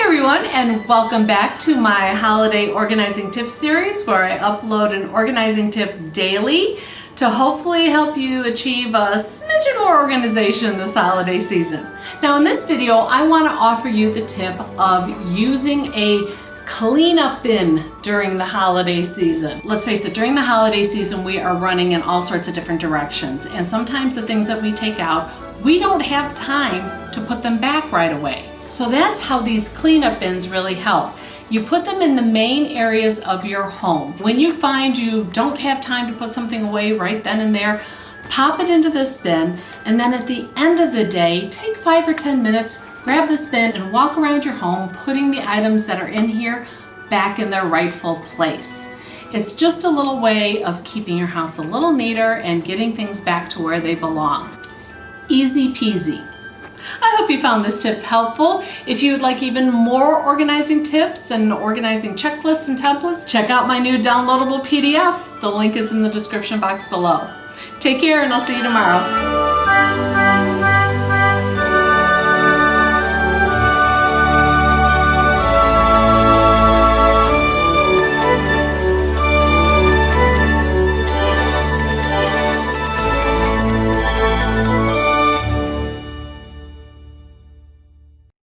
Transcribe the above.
Everyone, and welcome back to my holiday organizing tips series, where I upload an organizing tip daily to hopefully help you achieve a smidgen more organization this holiday season. Now in this video, I want to offer you the tip of using a cleanup bin during the holiday season. Let's face it, during the holiday season we are running in all sorts of different directions, and sometimes the things that we take out, we don't have time to put them back right away. So that's how these cleanup bins really help. You put them in the main areas of your home. When you find you don't have time to put something away right then and there, pop it into this bin, and then at the end of the day, take 5 or 10 minutes, grab this bin and walk around your home, putting the items that are in here back in their rightful place. It's just a little way of keeping your house a little neater and getting things back to where they belong. Easy peasy. I hope you found this tip helpful. If you would like even more organizing tips and organizing checklists and templates, check out my new downloadable PDF. The link is in the description box below. Take care, and I'll see you tomorrow.